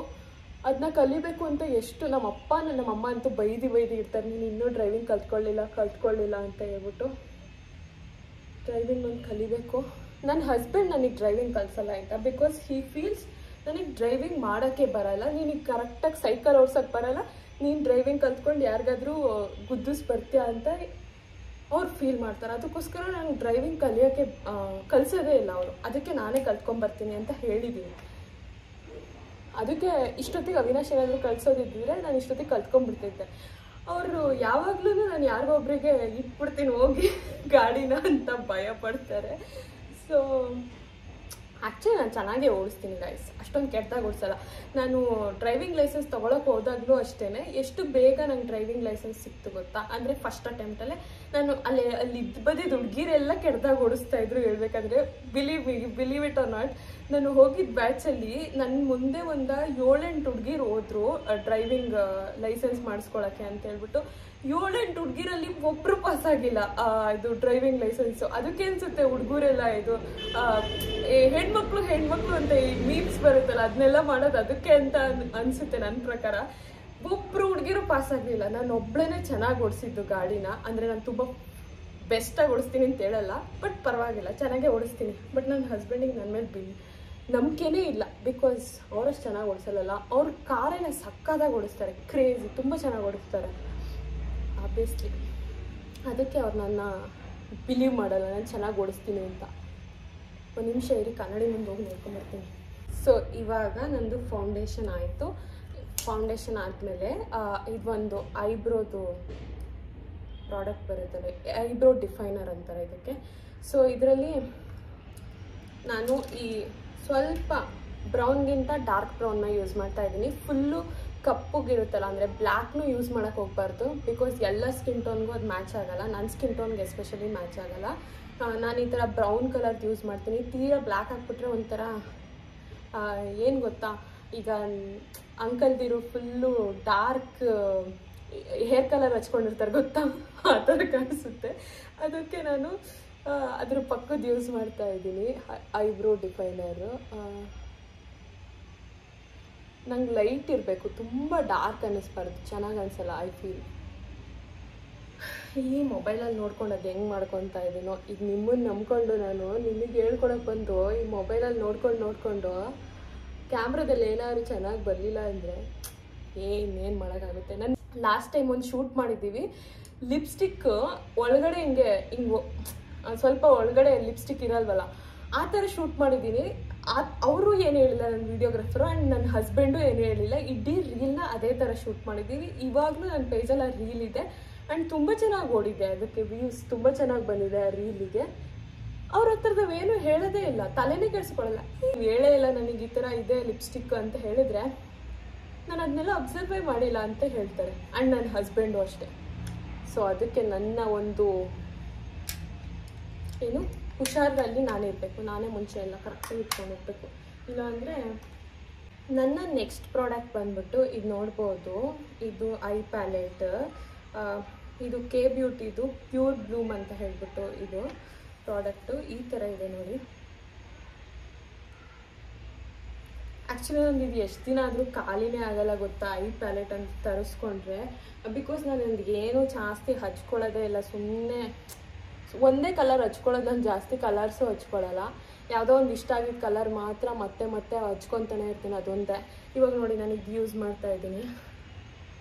ಅದನ್ನ ಕಲಿಬೇಕು ಅಂತ ಎಷ್ಟು ನಮ್ಮಮ್ಮ ಅಂತೂ ಬೈದಿ ಇರ್ತಾರೆ, ನೀನು ಇನ್ನೂ ಡ್ರೈವಿಂಗ್ ಕಲ್ತ್ಕೊಳ್ಳಿಲ್ಲ ಅಂತ ಹೇಳ್ಬಿಟ್ಟು. ಡ್ರೈವಿಂಗ್ ಒಂದು ಕಲಿಬೇಕು. ನನ್ನ ಹಸ್ಬೆಂಡ್ ನನಗೆ ಡ್ರೈವಿಂಗ್ ಕಲಿಸಲ್ಲ ಆಯಿತಾ, ಬಿಕಾಸ್ ಹೀ ಫೀಲ್ಸ್ ನನಗೆ ಡ್ರೈವಿಂಗ್ ಮಾಡೋಕ್ಕೆ ಬರಲ್ಲ, ನಿನಗೆ ಕರೆಕ್ಟಾಗಿ ಸೈಕಲ್ ಓಡ್ಸೋಕ್ಕೆ ಬರಲ್ಲ, ನೀನು ಡ್ರೈವಿಂಗ್ ಕಲ್ತ್ಕೊಂಡು ಯಾರಿಗಾದ್ರೂ ಗುದ್ದಿಸ್ ಬರ್ತೀಯ ಅಂತ ಅವ್ರು ಫೀಲ್ ಮಾಡ್ತಾರೆ. ಅದಕ್ಕೋಸ್ಕರ ನಂಗೆ ಡ್ರೈವಿಂಗ್ ಕಲಿಸೋದೇ ಇಲ್ಲ ಅವರು. ಅದಕ್ಕೆ ನಾನೇ ಕಲ್ತ್ಕೊಂಬರ್ತೀನಿ ಅಂತ ಹೇಳಿದ್ದೀನಿ. ಅದಕ್ಕೆ ಇಷ್ಟೊತ್ತಿಗೆ ಅವಿನಾಶ್ ಏನಾದರೂ ಕಲಿಸೋದಿದ್ದರೆ ನಾನು ಇಷ್ಟೊತ್ತಿಗೆ ಕಲ್ತ್ಕೊಂಡ್ಬಿಡ್ತಿದ್ದೆ. ಅವರು ಯಾವಾಗಲೂ ನಾನು ಯಾರಿಗೊಬ್ರಿಗೆ ಇಟ್ಬಿಡ್ತೀನಿ ಹೋಗಿ ಗಾಡಿನ ಅಂತ ಭಯ ಪಡ್ತಾರೆ. ಸೊ ಆ್ಯಕ್ಚುಲಿ ನಾನು ಚೆನ್ನಾಗೇ ಓಡಿಸ್ತೀನಿ ಗೈಸ್, ಅಷ್ಟೊಂದು ಕೆಟ್ಟದಾಗಿ ಓಡಿಸಲ್ಲ. ನಾನು ಡ್ರೈವಿಂಗ್ ಲೈಸೆನ್ಸ್ ತೊಗೊಳಕ್ಕೆ ಹೋದಾಗಲೂ ಅಷ್ಟೇ ಎಷ್ಟು ಬೇಗ ನಂಗೆ ಡ್ರೈವಿಂಗ್ ಲೈಸೆನ್ಸ್ ಸಿಕ್ತು ಗೊತ್ತಾ. ಅಂದರೆ ಫಸ್ಟ್ ಅಟೆಂಪ್ಟಲ್ಲೇ ನಾನು ಅಲ್ಲಿ ಇದ್ದ ಬದಿದ ಹುಡುಗಿರೆಲ್ಲ ಕೆಟ್ಟದಾಗಿ ಓಡಿಸ್ತಾ ಇದ್ರು ಹೇಳ್ಬೇಕಂದ್ರೆ. ಬಿಲೀವ್ ಇಟ್ ಆರ್ ನಾಟ್, ನಾನು ಹೋಗಿದ್ದ ಬ್ಯಾಚಲ್ಲಿ ನನ್ನ ಮುಂದೆ ಒಂದು 7-8 ಹುಡುಗಿರು ಹೋದ್ರು ಡ್ರೈವಿಂಗ್ ಲೈಸೆನ್ಸ್ ಮಾಡಿಸ್ಕೊಳಕ್ಕೆ ಅಂತ ಹೇಳ್ಬಿಟ್ಟು. 7-8 ಹುಡುಗಿರಲ್ಲಿ ಒಬ್ಬರು ಪಾಸ್ ಆಗಿಲ್ಲ ಇದು ಡ್ರೈವಿಂಗ್ ಲೈಸೆನ್ಸು. ಅದಕ್ಕೆ ಅನ್ಸುತ್ತೆ ಹುಡುಗರೆಲ್ಲ ಇದು ಹೆಣ್ಮಕ್ಳು ಅಂತ ಈ ಮೀಮ್ಸ್ ಬರುತ್ತಲ್ಲ ಅದನ್ನೆಲ್ಲ ಮಾಡೋದು ಅದಕ್ಕೆ ಅಂತ ಅನ್ಸುತ್ತೆ ನನ್ನ ಪ್ರಕಾರ. ಒಬ್ಬರು ಹುಡುಗಿರು ಪಾಸ್ ಆಗಲಿಲ್ಲ. ನಾನು ಒಬ್ಬಳೇ ಚೆನ್ನಾಗಿ ಓಡಿಸಿದ್ದು ಗಾಡಿನ. ಅಂದರೆ ನಾನು ತುಂಬ ಬೆಸ್ಟಾಗಿ ಓಡಿಸ್ತೀನಿ ಅಂತ ಹೇಳಲ್ಲ, ಬಟ್ ಪರವಾಗಿಲ್ಲ ಚೆನ್ನಾಗೇ ಓಡಿಸ್ತೀನಿ. ಬಟ್ ನನ್ನ ಹಸ್ಬೆಂಡಿಗೆ ನನ್ನ ಮೇಲೆ ನಂಬಿಕೆನೇ ಇಲ್ಲ, ಬಿಕಾಸ್ ಅವರಷ್ಟು ಚೆನ್ನಾಗಿ ಓಡಿಸಲ್ಲ. ಅವ್ರ ಕಾರೇನ ಸಕ್ಕದಾಗಿ ಓಡಿಸ್ತಾರೆ, ಕ್ರೇಜಿ, ತುಂಬ ಚೆನ್ನಾಗಿ ಓಡಿಸ್ತಾರೆ ಆಬ್ವಿಯಸ್ಲಿ. ಅದಕ್ಕೆ ಅವ್ರು ನನ್ನ ಬಿಲೀವ್ ಮಾಡಲ್ಲ ನಾನು ಚೆನ್ನಾಗಿ ಓಡಿಸ್ತೀನಿ ಅಂತ. ಒಂದು ನಿಮಿಷ ಇರಿ, ಕನ್ನಡಿ ಮುಂದೆ ಹೋಗಿ ನೋಡ್ಕೊಂಬರ್ತೀನಿ. ಸೊ ಇವಾಗ ನಂದು ಫೌಂಡೇಶನ್ ಆಯಿತು. ಫೌಂಡೇಶನ್ ಆದಮೇಲೆ ಇದೊಂದು ಐಬ್ರೋದು ಪ್ರಾಡಕ್ಟ್ ಬರುತ್ತಲ್ಲ, ಐಬ್ರೋ ಡಿಫೈನರ್ ಅಂತಾರೆ ಇದಕ್ಕೆ. ಸೊ ಇದರಲ್ಲಿ ನಾನು ಈ ಸ್ವಲ್ಪ ಬ್ರೌನ್ಗಿಂತ ಡಾರ್ಕ್ ಬ್ರೌನ್ನ ಯೂಸ್ ಮಾಡ್ತಾ ಇದ್ದೀನಿ. ಫುಲ್ಲು ಕಪ್ಪುಗಿರುತ್ತಲ್ಲ, ಅಂದರೆ ಬ್ಲ್ಯಾಕ್ನೂ ಯೂಸ್ ಮಾಡೋಕ್ಕೆ ಹೋಗ್ಬಾರ್ದು, ಬಿಕಾಸ್ ಎಲ್ಲ ಸ್ಕಿನ್ ಟೋನ್ಗೂ ಅದು ಮ್ಯಾಚ್ ಆಗೋಲ್ಲ. ನನ್ನ ಸ್ಕಿನ್ ಟೋನ್ಗೆ ಎಸ್ಪೆಷಲಿ ಮ್ಯಾಚ್ ಆಗೋಲ್ಲ. ನಾನು ಈ ಥರ ಬ್ರೌನ್ ಕಲರ್ದು ಯೂಸ್ ಮಾಡ್ತೀನಿ. ತೀರಾ ಬ್ಲ್ಯಾಕ್ ಹಾಕ್ಬಿಟ್ರೆ ಒಂಥರ ಏನು ಗೊತ್ತಾ, ಈಗ ಅಂಕಲ್ದಿರು ಫುಲ್ಲು ಡಾರ್ಕ್ ಹೇರ್ ಕಲರ್ ಹಚ್ಕೊಂಡಿರ್ತಾರೆ ಗೊತ್ತಾ, ಆ ಥರ ಕಾಣಿಸುತ್ತೆ. ಅದಕ್ಕೆ ನಾನು ಅದ್ರ ಪಕ್ಕದ ಯೂಸ್ ಮಾಡ್ತಾ ಇದ್ದೀನಿ ಐಬ್ರೋ ಡಿಫೈನರು. ನಂಗೆ ಲೈಟ್ ಇರಬೇಕು, ತುಂಬ ಡಾರ್ಕ್ ಅನ್ನಿಸ್ಬಾರ್ದು, ಚೆನ್ನಾಗಿ ಅನಿಸಲ್ಲ ಐ ಫೀಲ್. ಈ ಮೊಬೈಲಲ್ಲಿ ನೋಡ್ಕೊಂಡು ಅದು ಹೆಂಗೆ ಮಾಡ್ಕೊತಾ ಇದ್ದೀನೋ, ಈಗ ನಿಮ್ಮನ್ನು ನಂಬ್ಕೊಂಡು ನಾನು ನಿಮಗೆ ಹೇಳ್ಕೊಳಕ್ಕೆ ಬಂದು ಈ ಮೊಬೈಲಲ್ಲಿ ನೋಡ್ಕೊಂಡು ಕ್ಯಾಮ್ರಾದಲ್ಲಿ ಏನಾದ್ರು ಚೆನ್ನಾಗಿ ಬರಲಿಲ್ಲ ಅಂದರೆ ಏನೇನು ಮಾಡೋಕ್ಕಾಗುತ್ತೆ. ನಾನು ಲಾಸ್ಟ್ ಟೈಮ್ ಒಂದು ಶೂಟ್ ಮಾಡಿದ್ದೀವಿ, ಲಿಪ್ಸ್ಟಿಕ್ ಒಳಗಡೆ ಹಿಂಗೆ ಸ್ವಲ್ಪ ಒಳಗಡೆ ಲಿಪ್ಸ್ಟಿಕ್ ಇರಲ್ವಲ್ಲ, ಆ ಥರ ಶೂಟ್ ಮಾಡಿದ್ದೀನಿ. ಅವರು ಏನು ಹೇಳಿಲ್ಲ, ನನ್ನ ವೀಡಿಯೋಗ್ರಾಫರು ಆ್ಯಂಡ್ ನನ್ನ ಹಸ್ಬೆಂಡು ಏನು ಹೇಳಿಲ್ಲ. ಇಡೀ ರೀಲ್ನ ಅದೇ ಥರ ಶೂಟ್ ಮಾಡಿದ್ದೀವಿ. ಇವಾಗಲೂ ನನ್ನ ಪೇಜಲ್ಲಿ ಆ ರೀಲ್ ಇದೆ ಆ್ಯಂಡ್ ತುಂಬ ಚೆನ್ನಾಗಿ ಓಡಿದೆ, ಅದಕ್ಕೆ ವ್ಯೂಸ್ ತುಂಬ ಚೆನ್ನಾಗಿ ಬಂದಿದೆ ಆ ರೀಲಿಗೆ. ಅವ್ರ ಹತ್ರದವೇನು ಹೇಳೋದೇ ಇಲ್ಲ, ತಲೆನೇ ಕೆಡಿಸ್ಕೊಳ್ಳಲ್ಲ. ಹೇಳೇ ಇಲ್ಲ ನನಗೆ ಈ ಥರ ಇದೆ ಲಿಪ್ಸ್ಟಿಕ್ ಅಂತ ಹೇಳಿದ್ರೆ ನಾನು ಅದನ್ನೆಲ್ಲ ಅಬ್ಸರ್ವೇ ಮಾಡಿಲ್ಲ ಅಂತ ಹೇಳ್ತಾರೆ. ಆ್ಯಂಡ್ ನನ್ನ ಹಸ್ಬೆಂಡು ಅಷ್ಟೇ. ಸೊ ಅದಕ್ಕೆ ನನ್ನ ಒಂದು ಏನು ಹುಷಾರಲ್ಲಿ ನಾನಿರಬೇಕು, ನಾನೇ ಮುಂಚೆ ಎಲ್ಲ ಕರೆಕ್ಟಾಗಿ ಇಟ್ಕೊಂಡಿರ್ಬೇಕು. ಇಲ್ಲಾಂದರೆ ನನ್ನ ನೆಕ್ಸ್ಟ್ ಪ್ರಾಡಕ್ಟ್ ಬಂದ್ಬಿಟ್ಟು ಇದು ನೋಡ್ಬೋದು, ಇದು ಐ ಪ್ಯಾಲೆಟ್. ಇದು ಕೆ ಬ್ಯೂಟಿದು ಪ್ಯೂರ್ ಬ್ಲೂಮ್ ಅಂತ ಹೇಳ್ಬಿಟ್ಟು ಇದು ಪ್ರಾಡಕ್ಟು ಈ ಥರ ಇದೆ ನೋಡಿ. ಆ್ಯಕ್ಚುಲಿ ನಂದು ಇದು ಎಷ್ಟು ದಿನ ಆದರೂ ಖಾಲಿನೇ ಆಗಲ್ಲ ಗೊತ್ತಾ ಐ ಪ್ಯಾಲೆಟ್ ಅಂತ ತರಿಸ್ಕೊಂಡ್ರೆ. ಬಿಕಾಸ್ ನಾನು ನನಗೇನು ಜಾಸ್ತಿ ಹಚ್ಕೊಳ್ಳೋದೇ ಇಲ್ಲ, ಸುಮ್ಮನೆ ಒಂದೇ ಕಲರ್ ಹಚ್ಕೊಳ್ಳೋದು. ನಾನು ಜಾಸ್ತಿ ಕಲರ್ಸು ಹಚ್ಕೊಳ್ಳಲ್ಲ, ಯಾವುದೋ ಒಂದು ಇಷ್ಟ ಆಗಿದ್ದ ಕಲರ್ ಮಾತ್ರ ಮತ್ತೆ ಮತ್ತೆ ಹಚ್ಕೊತಾನೆ ಇರ್ತೀನಿ, ಅದೊಂದೇ. ಇವಾಗ ನೋಡಿ ನಾನು ಇದು ಯೂಸ್ ಮಾಡ್ತಾ ಇದ್ದೀನಿ,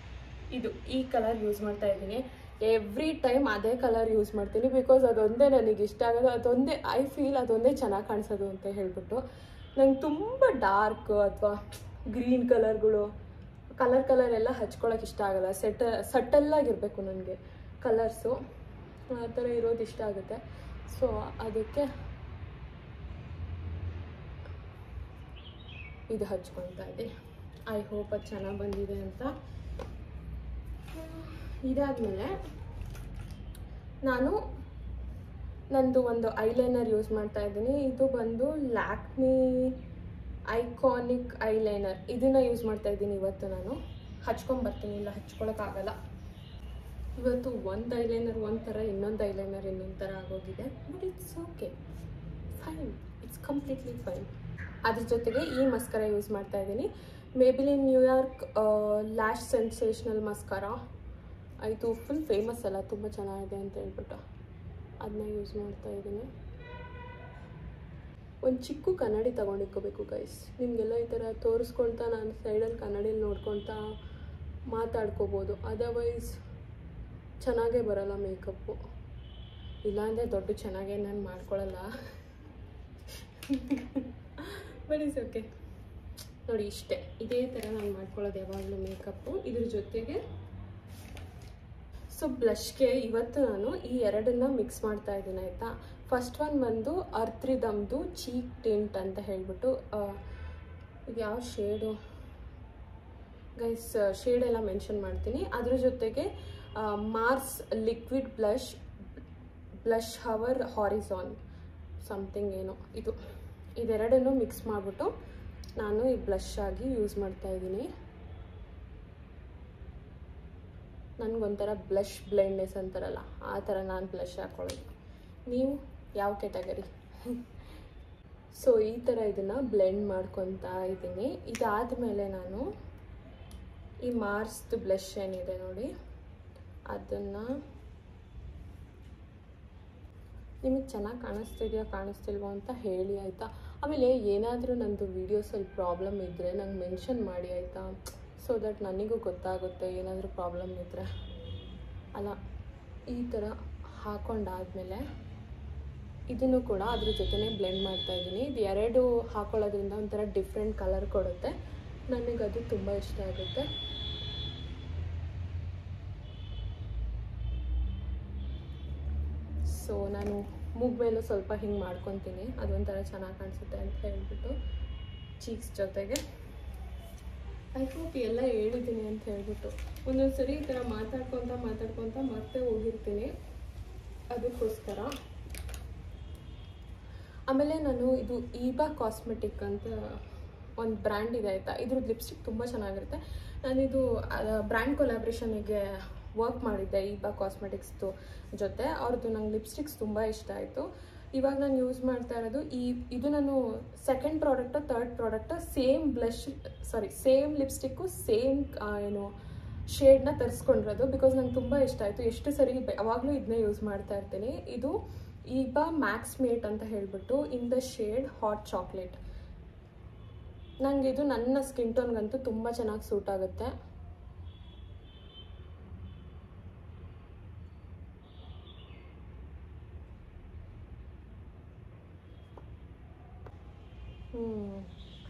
ಈ ಕಲರ್ ಯೂಸ್ ಮಾಡ್ತಾ ಇದ್ದೀನಿ. ಎವ್ರಿ ಟೈಮ್ ಅದೇ ಕಲರ್ ಯೂಸ್ ಮಾಡ್ತೀನಿ, ಬಿಕಾಸ್ ಅದೊಂದೇ ನನಗೆ ಇಷ್ಟ ಆಗೋದು, ಅದೊಂದೇ ಐ ಫೀಲ್ ಅದೊಂದೇ ಚೆನ್ನಾಗಿ ಕಾಣಿಸೋದು ಅಂತ ಹೇಳ್ಬಿಟ್ಟು. ನಂಗೆ ತುಂಬ ಡಾರ್ಕ್ ಅಥವಾ ಗ್ರೀನ್ ಕಲರ್ಗಳು ಕಲರ್ ಎಲ್ಲ ಹಚ್ಕೊಳ್ಳೋಕೆ ಇಷ್ಟ ಆಗೋಲ್ಲ. ಸಟ್ಟಲ್ಲಾಗಿರಬೇಕು ನನಗೆ ಕಲರ್ಸು, ಆ ಥರ ಇರೋದು ಇಷ್ಟ ಆಗುತ್ತೆ. ಸೊ ಅದಕ್ಕೆ ಇದು ಹಚ್ಕೊಳ್ತಾ ಇದ್ದೆ. ಐ ಹೋಪ್ ಅದು ಚೆನ್ನಾಗಿ ಬಂದಿದೆ ಅಂತ. ಇದಾದಮೇಲೆ ನಂದು ಒಂದು ಐಲೈನರ್ ಯೂಸ್ ಮಾಡ್ತಾ ಇದ್ದೀನಿ. ಇದು ಬಂದು ಲ್ಯಾಕ್ಮಿ ಐಕಾನಿಕ್ ಐಲೈನರ್, ಇದನ್ನು ಯೂಸ್ ಮಾಡ್ತಾ ಇದ್ದೀನಿ ಇವತ್ತು. ನಾನು ಹಚ್ಕೊಂಬರ್ತೀನಿ, ಇಲ್ಲ ಹಚ್ಕೊಳಕ್ಕಾಗಲ್ಲ. ಇವತ್ತು ಒಂದು ಐಲೈನರ್ ಒಂಥರ, ಇನ್ನೊಂದು ಐಲೈನರ್ ಇನ್ನೊಂದು ಥರ ಆಗೋಗಿದೆ. But it's okay, fine, it's completely fine. ಅದ್ರ ಜೊತೆಗೆ ಈ ಮಸ್ಕರ ಯೂಸ್ ಮಾಡ್ತಾ ಇದ್ದೀನಿ, ಮೇಬಿಲಿನ್ ನ್ಯೂಯಾರ್ಕ್ ಲ್ಯಾಶ್ ಸೆನ್ಸೇಷನಲ್ ಮಸ್ಕರ. ಇದು ಫುಲ್ ಫೇಮಸ್ ಅಲ್ಲ, ತುಂಬ ಚೆನ್ನಾಗಿದೆ ಅಂತ ಹೇಳ್ಬಿಟ್ಟು ಅದನ್ನ ಯೂಸ್ ಮಾಡ್ತಾ ಇದ್ದೀನಿ. ಒಂದು ಚಿಕ್ಕ ಕನ್ನಡಿ ತೊಗೊಂಡಿಕ್ಕೋಬೇಕು ಗೈಸ್. ನಿಮಗೆಲ್ಲ ಈ ಥರ ತೋರಿಸ್ಕೊಳ್ತಾ ನಾನು ಸೈಡಲ್ಲಿ ಕನ್ನಡಿಯಲ್ಲಿ ನೋಡ್ಕೊಳ್ತಾ ಮಾತಾಡ್ಕೋಬೋದು. ಅದರ್ವೈಸ್ ಚೆನ್ನಾಗೇ ಬರೋಲ್ಲ ಮೇಕಪ್ಪು. ಇಲ್ಲಾಂದರೆ ದೊಡ್ಡ ಚೆನ್ನಾಗೇ ನಾನು ಮಾಡ್ಕೊಳ್ಳಲ್ಲ. But it's okay. ನೋಡಿ ಇಷ್ಟೇ, ಇದೇ ಥರ ನಾನು ಮಾಡ್ಕೊಳ್ಳೋದು ಯಾವಾಗಲೂ ಮೇಕಪ್ಪು. ಇದ್ರ ಜೊತೆಗೆ ಸೊ ಬ್ಲಷ್ಗೆ ಇವತ್ತು ನಾನು ಈ ಎರಡನ್ನ ಮಿಕ್ಸ್ ಮಾಡ್ತಾ ಇದ್ದೀನಿ ಆಯಿತಾ. ಫಸ್ಟ್ ಒನ್ ಬಂದು ಅರ್ತ್ ರಿದಮ್ದು ಚೀಕ್ ಟಿಂಟ್ ಅಂತ ಹೇಳ್ಬಿಟ್ಟು, ಇದು ಯಾವ ಶೇಡು ಗೈಸ್, ಶೇಡೆಲ್ಲ ಮೆನ್ಷನ್ ಮಾಡ್ತೀನಿ. ಅದ್ರ ಜೊತೆಗೆ Mars liquid blush hour horizon something ಏನೋ, ಇದೆರಡನ್ನು ಮಿಕ್ಸ್ ಮಾಡಿಬಿಟ್ಟು ನಾನು ಈ ಬ್ಲಷ್ ಆಗಿ ಯೂಸ್ ಮಾಡ್ತಾ ಇದ್ದೀನಿ. ನನಗೊಂಥರ ಬ್ಲಷ್ ಬ್ಲೆಂಡ್ನೆಸ್ ಅಂತಾರಲ್ಲ, ಆ ಥರ ನಾನು ಬ್ಲಷ್ ಹಾಕ್ಕೊಳ್ಳೋದು. ನೀವು ಯಾವ ಕ್ಯಾಟಗರಿ? ಸೊ ಈ ಥರ ಇದನ್ನು ಬ್ಲೆಂಡ್ ಮಾಡ್ಕೊತಾ ಇದ್ದೀನಿ. ಇದಾದಮೇಲೆ ನಾನು ಈ ಮಾರ್ಸ್ದು ಬ್ಲಷ್ ಏನಿದೆ ನೋಡಿ, ಅದನ್ನು ನಿಮಗೆ ಚೆನ್ನಾಗಿ ಕಾಣಿಸ್ತಿದೆಯೋ ಕಾಣಿಸ್ತಿಲ್ವೋ ಅಂತ ಹೇಳಿ ಆಯಿತಾ. ಆಮೇಲೆ ಏನಾದರೂ ನಂದು ವೀಡಿಯೋಸಲ್ಲಿ ಪ್ರಾಬ್ಲಮ್ ಇದ್ದರೆ ನಂಗೆ ಮೆನ್ಷನ್ ಮಾಡಿ ಆಯಿತಾ, ಸೊ ದಟ್ ನನಗೂ ಗೊತ್ತಾಗುತ್ತೆ ಏನಾದರೂ ಪ್ರಾಬ್ಲಮ್ ಇದ್ದರೆ. ಅಲ್ಲ, ಈ ಥರ ಹಾಕ್ಕೊಂಡಾದಮೇಲೆ ಇದನ್ನು ಕೂಡ ಅದ್ರ ಜೊತೆನೇ ಬ್ಲೆಂಡ್ ಮಾಡ್ತಾಯಿದ್ದೀನಿ. ಇದು ಎರಡು ಹಾಕೊಳ್ಳೋದ್ರಿಂದ ಒಂಥರ ಡಿಫ್ರೆಂಟ್ ಕಲರ್ ಕೊಡುತ್ತೆ. ನನಗದು ತುಂಬ ಇಷ್ಟ ಆಗುತ್ತೆ. ಸೊ ನಾನು ಮೂಗ್ ಮೇಲೂ ಸ್ವಲ್ಪ ಹಿಂಗೆ ಮಾಡ್ಕೊತೀನಿ, ಅದೊಂಥರ ಚೆನ್ನಾಗಿ ಕಾಣಿಸುತ್ತೆ ಅಂತ ಹೇಳ್ಬಿಟ್ಟು. ಚೀಕ್ಸ್ ಜೊತೆಗೆ ಐ ಹೋಪ್ ಎಲ್ಲ ಹೇಳಿದ್ದೀನಿ ಅಂತ ಹೇಳ್ಬಿಟ್ಟು. ಒಂದೊಂದು ಸರಿ ಈ ಥರ ಮಾತಾಡ್ಕೊತ ಮತ್ತೆ ಹೋಗಿರ್ತೀನಿ, ಅದಕ್ಕೋಸ್ಕರ. ಆಮೇಲೆ ನಾನು ಇದು ಈಬಾ ಕಾಸ್ಮೆಟಿಕ್ ಅಂತ ಒಂದು ಬ್ರ್ಯಾಂಡ್ ಇದೆ ಆಯಿತಾ. ಇದ್ರದ್ದು ಲಿಪ್ಸ್ಟಿಕ್ ತುಂಬ ಚೆನ್ನಾಗಿರುತ್ತೆ. ನಾನಿದು ಬ್ರ್ಯಾಂಡ್ ಕೊಲಾಬ್ರೇಷನಿಗೆ ವರ್ಕ್ ಮಾಡಿದ್ದೆ ಈಬಾ ಕಾಸ್ಮೆಟಿಕ್ಸ್ದು ಜೊತೆ. ಅವ್ರದ್ದು ನಂಗೆ ಲಿಪ್ಸ್ಟಿಕ್ಸ್ ತುಂಬ ಇಷ್ಟ ಆಯಿತು. ಇವಾಗ ನಾನು ಯೂಸ್ ಮಾಡ್ತಾ ಇರೋದು ಇದು ನಾನು second product third product same lipstick same ಶೇಡ್ನ ತರಿಸ್ಕೊಂಡಿರೋದು. ಬಿಕಾಸ್ ನಂಗೆ ತುಂಬ ಇಷ್ಟ ಆಯಿತು. ಎಷ್ಟು ಸರಿ ಯಾವಾಗಲೂ ಇದನ್ನೇ ಯೂಸ್ ಮಾಡ್ತಾ ಇರ್ತೀನಿ. ಇದು ಈಬಾ ಮ್ಯಾಕ್ಸ್ ಮೇಟ್ ಅಂತ ಹೇಳ್ಬಿಟ್ಟು in the shade hot chocolate. ನನಗೆ ಇದು ನನ್ನ ಸ್ಕಿನ್ ಟೋನ್ಗಂತೂ ತುಂಬ ಚೆನ್ನಾಗಿ ಸೂಟ್ ಆಗುತ್ತೆ.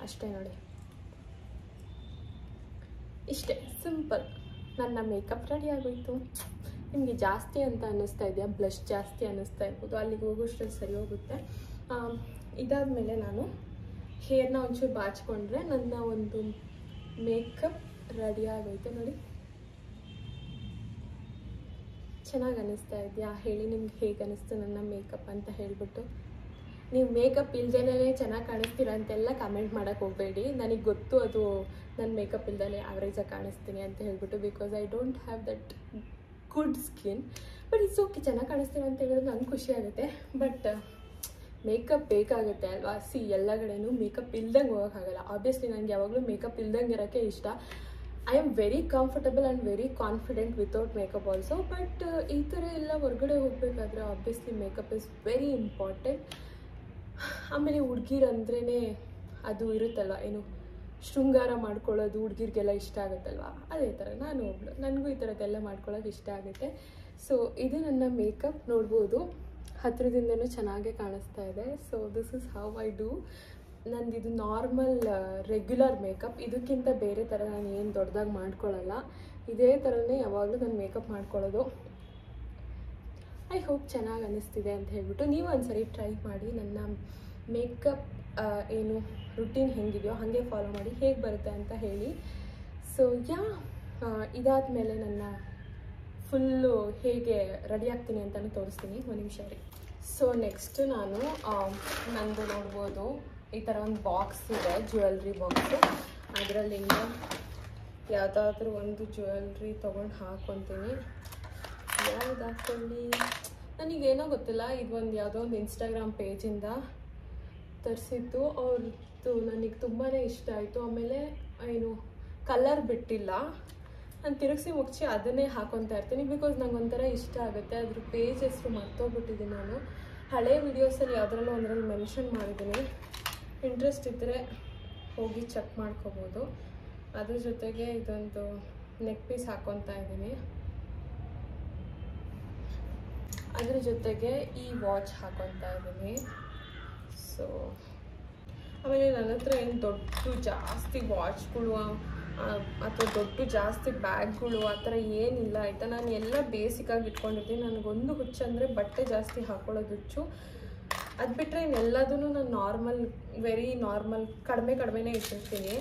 ಅಷ್ಟೇ ನೋಡಿ, ಇಷ್ಟೇ ಸಿಂಪಲ್. ನನ್ನ ಮೇಕಪ್ ರೆಡಿ ಆಗೋಯ್ತು. ನಿಮಗೆ ಜಾಸ್ತಿ ಅಂತ ಅನ್ನಿಸ್ತಾ ಇದೆಯಾ, ಬ್ಲಷ್ ಜಾಸ್ತಿ ಅನ್ನಿಸ್ತಾ ಇರ್ಬೋದು, ಅಲ್ಲಿಗೆ ಹೋಗೋಷ್ಟರಲ್ಲಿ ಸರಿ ಹೋಗುತ್ತೆ. ಇದಾದಮೇಲೆ ನಾನು ಹೇರ್ನ ಒಂಚೂರು ಬಾಚಿಕೊಂಡ್ರೆ ನನ್ನ ಒಂದು ಮೇಕಪ್ ರೆಡಿ ಆಗೋಯ್ತು ನೋಡಿ. ಚೆನ್ನಾಗಿ ಅನ್ನಿಸ್ತಾ ಇದೆಯಾ ಹೇಳಿ, ನಿಮ್ಗೆ ಹೇಗೆ ಅನ್ನಿಸ್ತು ನನ್ನ ಮೇಕಪ್ ಅಂತ ಹೇಳ್ಬಿಟ್ಟು. ನೀವು ಮೇಕಪ್ ಇಲ್ದೇ ಚೆನ್ನಾಗಿ ಕಾಣಿಸ್ತೀರ ಅಂತೆಲ್ಲ ಕಮೆಂಟ್ ಮಾಡೋಕ್ಕೆ ಹೋಗಬೇಡಿ. ನನಗೆ ಗೊತ್ತು ಅದು ನನ್ನ ಮೇಕಪ್ ಇಲ್ದೇ ಆವ್ರೇಜಾಗಿ ಕಾಣಿಸ್ತೀನಿ ಅಂತ ಹೇಳ್ಬಿಟ್ಟು. Because I don't have that good skin. But it's okay, ಚೆನ್ನಾಗಿ ಕಾಣಿಸ್ತೀರ ಅಂತ ಹೇಳಿದ್ರೆ ನನಗೆ ಖುಷಿ ಆಗುತ್ತೆ. ಬಟ್ ಮೇಕಪ್ ಬೇಕಾಗುತ್ತೆ ಅಲ್ವಾ. ಎಲ್ಲ ಕಡೆಯೂ ಮೇಕಪ್ ಇಲ್ದಂಗೆ ಹೋಗೋಕ್ಕಾಗಲ್ಲ. ಆಬ್ವಿಯಸ್ಲಿ ನನಗೆ ಯಾವಾಗಲೂ ಮೇಕಪ್ ಇಲ್ದಂಗೆ ಇರೋಕ್ಕೆ ಇಷ್ಟ. I am very comfortable and very confident without makeup also. But ಈ ಥರ ಎಲ್ಲ ಹೊರಗಡೆ ಹೋಗಬೇಕಾದ್ರೆ obviously makeup is very important. ಆಮೇಲೆ ಹುಡುಗಿರಂದ್ರೇ ಅದು ಇರುತ್ತಲ್ವ, ಶೃಂಗಾರ ಮಾಡ್ಕೊಳ್ಳೋದು ಹುಡುಗಿರಿಗೆಲ್ಲ ಇಷ್ಟ ಆಗುತ್ತಲ್ವ. ಅದೇ ಥರ ನಾನು ಒಬ್ಳು, ನನಗೂ ಈ ಥರದ್ದೆಲ್ಲ ಮಾಡ್ಕೊಳ್ಳೋದು ಇಷ್ಟ ಆಗುತ್ತೆ. ಸೊ ಇದು ನನ್ನ ಮೇಕಪ್. ನೋಡ್ಬೋದು ಹತ್ತಿರದಿಂದನೂ ಚೆನ್ನಾಗೇ ಕಾಣಿಸ್ತಾ ಇದೆ. So this is how I do. ನಂದಿದು ನಾರ್ಮಲ್ ರೆಗ್ಯುಲರ್ ಮೇಕಪ್. ಇದಕ್ಕಿಂತ ಬೇರೆ ಥರ ನಾನು ಏನು ದೊಡ್ಡದಾಗಿ ಮಾಡ್ಕೊಳ್ಳಲ್ಲ. ಇದೇ ಥರನೇ ಯಾವಾಗಲೂ ನಾನು ಮೇಕಪ್ ಮಾಡ್ಕೊಳ್ಳೋದು. ಐ ಹೋಪ್ ಚೆನ್ನಾಗಿ ಅನ್ನಿಸ್ತಿದೆ ಅಂತ ಹೇಳ್ಬಿಟ್ಟು ನೀವು ಒಂದ್ಸರಿ ಟ್ರೈ ಮಾಡಿ. ನನ್ನ ಮೇಕಪ್ ರುಟೀನ್ ಹೆಂಗಿದೆಯೋ ಹಾಗೆ ಫಾಲೋ ಮಾಡಿ, ಹೇಗೆ ಬರುತ್ತೆ ಅಂತ ಹೇಳಿ. ಸೊ ಇದಾದಮೇಲೆ ನನ್ನ ಫುಲ್ಲು ಹೇಗೆ ರೆಡಿ ಆಗ್ತೀನಿ ಅಂತಲೂ ತೋರಿಸ್ತೀನಿ. ಒಂದು ನಿಮಿಷ ರೀ. ಸೊ ನೆಕ್ಸ್ಟ್ ನಾನು ನಂದು ನೋಡ್ಬೋದು ಈ ಥರ ಒಂದು ಬಾಕ್ಸ್ ಇದೆ, ಜ್ಯುವೆಲ್ರಿ ಬಾಕ್ಸು. ಅದರಲ್ಲಿಂದ ಯಾವುದಾದ್ರೂ ಒಂದು ಜ್ಯುವೆಲ್ರಿ ತೊಗೊಂಡು ಹಾಕ್ಕೊತೀನಿ. ಯಾವ್ದು ಹಾಕ್ಕೊಳ್ಳಿ ನನಗೇನೋ ಗೊತ್ತಿಲ್ಲ. ಇದೊಂದು ಯಾವುದೋ ಒಂದು ಇನ್ಸ್ಟಾಗ್ರಾಮ್ ಪೇಜಿಂದ ತರಿಸಿದ್ದು. ಅವ್ರದ್ದು ನನಗೆ ತುಂಬಾ ಇಷ್ಟ ಆಯಿತು. ಆಮೇಲೆ ಕಲರ್ ಬಿಟ್ಟಿಲ್ಲ. ನಾನು ತಿರುಗಿಸಿ ಮುಗಿಸಿ ಅದನ್ನೇ ಹಾಕೊತಾ ಇರ್ತೀನಿ. ಬಿಕಾಸ್ ನಂಗೆ ಒಂಥರ ಇಷ್ಟ ಆಗುತ್ತೆ. ಅದ್ರ ಪೇಜ್ ಹೆಸರು ಮರ್ತೋಗ್ಬಿಟ್ಟಿದ್ದೀನಿ ನಾನು. ಹಳೆ ವೀಡಿಯೋಸಲ್ಲಿ ಯಾವುದ್ರಲ್ಲೂ ಒಂದರಲ್ಲಿ ಮೆನ್ಷನ್ ಮಾಡಿದ್ದೀನಿ. ಇಂಟ್ರೆಸ್ಟ್ ಇದ್ದರೆ ಹೋಗಿ ಚೆಕ್ ಮಾಡ್ಕೋಬೋದು. ಅದ್ರ ಜೊತೆಗೆ ಇದೊಂದು ನೆಕ್ ಪೀಸ್ ಹಾಕ್ಕೊತಾ ಇದ್ದೀನಿ. ಅದ್ರ ಜೊತೆಗೆ ಈ ವಾಚ್ ಹಾಕ್ಕೊತಾ ಇದ್ದೀನಿ. ಸೊ ಆಮೇಲೆ ನನ್ನ ಹತ್ರ ಏನು ದೊಡ್ಡ ಜಾಸ್ತಿ ವಾಚ್ಗಳು ಅಥವಾ ದೊಡ್ಡ ಜಾಸ್ತಿ ಬ್ಯಾಗ್ಗಳು ಆ ಥರ ಏನಿಲ್ಲ ಆಯಿತಾ. ನಾನು ಎಲ್ಲ ಬೇಸಿಕಾಗಿ ಇಟ್ಕೊಂಡಿರ್ತೀನಿ. ನನಗೊಂದು ಹುಚ್ಚು ಅಂದರೆ ಬಟ್ಟೆ ಜಾಸ್ತಿ ಹಾಕ್ಕೊಳ್ಳೋದು ಹುಚ್ಚು. ಅದು ಬಿಟ್ಟರೆ ಇನ್ನೆಲ್ಲದೂ ನಾನು ನಾರ್ಮಲ್, ವೆರಿ ನಾರ್ಮಲ್, ಕಡಿಮೆನೇ ಇಟ್ಟಿರ್ತೀನಿ.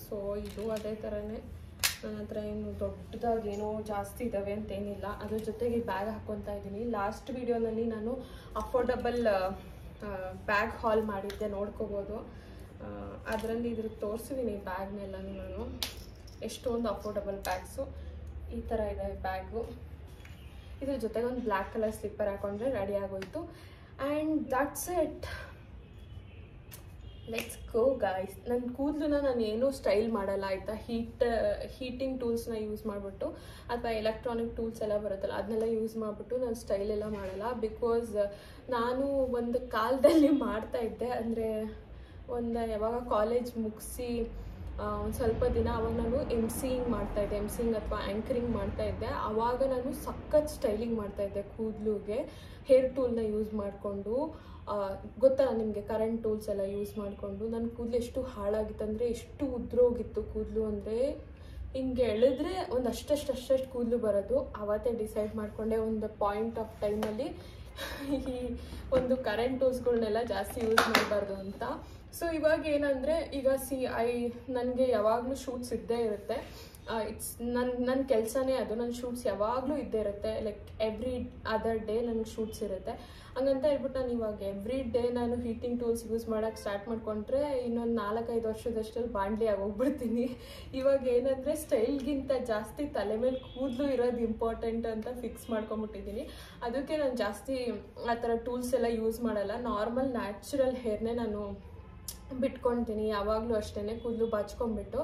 ಸೊ ಇದು ಅದೇ ಥರನೇ. ನನ್ನ ಹತ್ರ ಏನು ದೊಡ್ಡದಾಗಿ ಏನೋ ಜಾಸ್ತಿ ಇದ್ದಾವೆ ಅಂತೇನಿಲ್ಲ. ಅದ್ರ ಜೊತೆಗೆ ಬ್ಯಾಗ್ ಹಾಕ್ಕೊತಾ ಇದ್ದೀನಿ. ಲಾಸ್ಟ್ ವಿಡಿಯೋನಲ್ಲಿ ನಾನು ಅಫೋರ್ಡಬಲ್ ಬ್ಯಾಗ್ ಹಾಲ್ ಮಾಡಿದ್ದೆ, ನೋಡ್ಕೋಬೋದು. ಅದರಲ್ಲಿ ಇದ್ರಿಗೆ ತೋರಿಸಿದ್ದೀನಿ ಬ್ಯಾಗ್ನೆಲ್ಲನೂ ನಾನು. ಎಷ್ಟೊಂದು ಅಫೋರ್ಡಬಲ್ ಬ್ಯಾಗ್ಸು ಈ ಥರ ಇದೆ ಬ್ಯಾಗು. ಇದ್ರ ಜೊತೆಗೆ ಒಂದು ಬ್ಲ್ಯಾಕ್ ಕಲರ್ ಸ್ಲಿಪ್ಪರ್ ಹಾಕೊಂಡ್ರೆ ರೆಡಿ ಆಗೋಯ್ತು. And that's it. Let's go guys. ನನ್ನ ಕೂದಲನ್ನ ನಾನು ಏನೂ ಸ್ಟೈಲ್ ಮಾಡಲ್ಲ ಆಯಿತಾ. ಹೀಟಿಂಗ್ ಟೂಲ್ಸ್ನ ಯೂಸ್ ಮಾಡಿಬಿಟ್ಟು ಅಥವಾ ಎಲೆಕ್ಟ್ರಾನಿಕ್ ಟೂಲ್ಸ್ ಎಲ್ಲ ಬರುತ್ತಲ್ಲ ಅದನ್ನೆಲ್ಲ ಯೂಸ್ ಮಾಡಿಬಿಟ್ಟು ನಾನು ಸ್ಟೈಲ್ ಎಲ್ಲ ಮಾಡಲ್ಲ. ಬಿಕಾಸ್ ನಾನು ಒಂದು ಕಾಲದಲ್ಲಿ ಮಾಡ್ತಾಯಿದ್ದೆ. ಅಂದರೆ ಯಾವಾಗ ಕಾಲೇಜ್ ಮುಗಿಸಿ ಒಂದು ಸ್ವಲ್ಪ ದಿನ ಆವಾಗ ನಾನು ಎಂಸಿಂಗ್ ಮಾಡ್ತಾಯಿದ್ದೆ. ಎಂಸಿಂಗ್ ಅಥವಾ ಆ್ಯಂಕರಿಂಗ್ ಮಾಡ್ತಾಯಿದ್ದೆ. ಆವಾಗ ನಾನು ಸಖತ್ ಸ್ಟೈಲಿಂಗ್ ಮಾಡ್ತಾಯಿದ್ದೆ ಕೂದಲಿಗೆ. ಹೇರ್ ಟೂಲ್ನ ಯೂಸ್ ಮಾಡಿಕೊಂಡು, ಗೊತ್ತಲ್ಲ ನಿಮಗೆ, ಕರೆಂಟ್ ಟೂಲ್ಸ್ ಎಲ್ಲ ಯೂಸ್ ಮಾಡಿಕೊಂಡು ನನ್ನ ಕೂದಲು ಎಷ್ಟು ಹಾಳಾಗಿತ್ತಂದರೆ, ಎಷ್ಟು ಉದ್ರೋಗಿತ್ತು ಕೂದಲು ಅಂದರೆ, ಹಿಂಗೆ ಎಳೆದ್ರೆ ಒಂದು ಅಷ್ಟಷ್ಟು ಕೂದಲು ಬರೋದು. ಆವತ್ತೇ ಡಿಸೈಡ್ ಮಾಡಿಕೊಂಡೆ ಒಂದು ಪಾಯಿಂಟ್ ಆಫ್ ಟೈಮಲ್ಲಿ ಈ ಒಂದು ಕರೆಂಟ್ ಟೂಲ್ಸ್ಗಳನ್ನೆಲ್ಲ ಜಾಸ್ತಿ ಯೂಸ್ ಮಾಡಬಾರ್ದು ಅಂತ. ಸೊ ಇವಾಗ ಏನಂದರೆ, ಈಗ ನನಗೆ ಯಾವಾಗಲೂ ಶೂಟ್ಸ್ ಇದ್ದೇ ಇರುತ್ತೆ. ಇಟ್ಸ್ ನನ್ನ ಕೆಲಸನೇ ಅದು. ನನ್ನ ಶೂಟ್ಸ್ ಯಾವಾಗಲೂ ಇದ್ದೇ ಇರುತ್ತೆ. ಲೈಕ್ ಎವ್ರಿ ಅದರ್ ಡೇ ನನಗೆ ಶೂಟ್ಸ್ ಇರುತ್ತೆ. ಹಂಗಂತ ಹೇಳ್ಬಿಟ್ಟು ನಾನು ಇವಾಗ ಎವ್ರಿ ಡೇ ನಾನು ಹೀಟಿಂಗ್ ಟೂಲ್ಸ್ ಯೂಸ್ ಮಾಡೋಕ್ಕೆ ಸ್ಟಾರ್ಟ್ ಮಾಡಿಕೊಂಡ್ರೆ ಇನ್ನೊಂದು 4-5 ವರ್ಷದಷ್ಟರಲ್ಲಿ ಬಾಂಡ್ಲಿ ಆಗೋಗ್ಬಿಡ್ತೀನಿ. ಇವಾಗ ಏನಂದರೆ ಸ್ಟೈಲ್ಗಿಂತ ಜಾಸ್ತಿ ತಲೆ ಮೇಲೆ ಕೂದಲು ಇರೋದು ಇಂಪಾರ್ಟೆಂಟ್ ಅಂತ ಫಿಕ್ಸ್ ಮಾಡ್ಕೊಂಬಿಟ್ಟಿದ್ದೀನಿ. ಅದಕ್ಕೆ ನಾನು ಜಾಸ್ತಿ ಆ ಥರ ಟೂಲ್ಸ್ ಎಲ್ಲ ಯೂಸ್ ಮಾಡಲ್ಲ. ನಾರ್ಮಲ್ ನ್ಯಾಚುರಲ್ ಹೇರ್ನೇ ನಾನು ಬಿಟ್ಕೊಳ್ತೀನಿ ಯಾವಾಗಲೂ ಅಷ್ಟೇ, ಕೂದಲು ಬಾಚ್ಕೊಂಡ್ಬಿಟ್ಟು.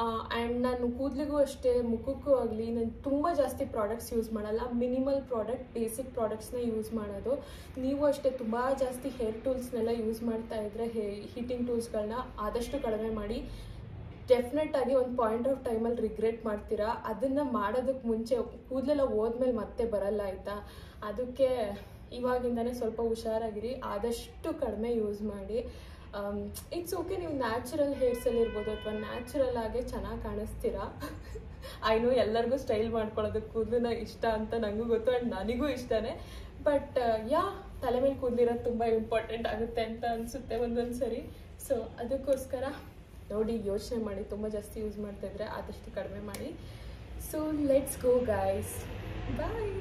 ಆ್ಯಂಡ್ ನಾನು ಕೂದಲಿಗೂ ಅಷ್ಟೇ, ಮುಖಕ್ಕೂ ಆಗಲಿ ನಾನು ತುಂಬ ಜಾಸ್ತಿ ಪ್ರಾಡಕ್ಟ್ಸ್ ಯೂಸ್ ಮಾಡಲ್ಲ. ಮಿನಿಮಲ್ ಪ್ರಾಡಕ್ಟ್, ಬೇಸಿಕ್ ಪ್ರಾಡಕ್ಟ್ಸ್ನ ಯೂಸ್ ಮಾಡೋದು. ನೀವು ಅಷ್ಟೇ ತುಂಬ ಜಾಸ್ತಿ ಹೇರ್ ಟೂಲ್ಸ್ನೆಲ್ಲ ಯೂಸ್ ಮಾಡ್ತಾಯಿದ್ರೆ, ಹೀಟಿಂಗ್ ಟೂಲ್ಸ್ಗಳನ್ನ ಆದಷ್ಟು ಕಡಿಮೆ ಮಾಡಿ. ಡೆಫಿನೆಟಾಗಿ ಒಂದು ಪಾಯಿಂಟ್ ಆಫ್ ಟೈಮಲ್ಲಿ ರಿಗ್ರೆಟ್ ಮಾಡ್ತೀರಾ. ಅದನ್ನು ಮಾಡೋದಕ್ಕೆ ಮುಂಚೆ ಕೂದಲೆಲ್ಲ ಹೋದ್ಮೇಲೆ ಮತ್ತೆ ಬರಲ್ಲ ಆಯಿತಾ. ಅದಕ್ಕೆ ಇವಾಗಿಂದನೇ ಸ್ವಲ್ಪ ಹುಷಾರಾಗಿರಿ. ಆದಷ್ಟು ಕಡಿಮೆ ಯೂಸ್ ಮಾಡಿ. ಇಟ್ಸ್ ಓಕೆ, ನೀವು ನ್ಯಾಚುರಲ್ ಹೇರ್ಸಲ್ಲಿ ಇರ್ಬೋದು ಅಥವಾ ನ್ಯಾಚುರಲ್ ಆಗೇ ಚೆನ್ನಾಗಿ ಕಾಣಿಸ್ತೀರಾ. ಐನೋ ಎಲ್ಲರಿಗೂ ಸ್ಟೈಲ್ ಮಾಡ್ಕೊಳ್ಳೋದಕ್ಕೆ ಕೂದಲನ್ನ ಇಷ್ಟ ಅಂತ ನನಗೂ ಗೊತ್ತು. ಆ್ಯಂಡ್ ನನಗೂ ಇಷ್ಟನೇ. ಬಟ್ ತಲೆ ಮೇಲೆ ಕೂದಲಿರೋದು ತುಂಬ ಇಂಪಾರ್ಟೆಂಟ್ ಆಗುತ್ತೆ ಅಂತ ಅನಿಸುತ್ತೆ ಒಂದೊಂದು ಸರಿ. ಸೊ ಅದಕ್ಕೋಸ್ಕರ ನೋಡಿ, ಯೋಚನೆ ಮಾಡಿ. ತುಂಬ ಜಾಸ್ತಿ ಯೂಸ್ ಮಾಡ್ತಾಯಿದ್ರೆ ಆದಷ್ಟು ಕಡಿಮೆ ಮಾಡಿ. So let's go guys, bye.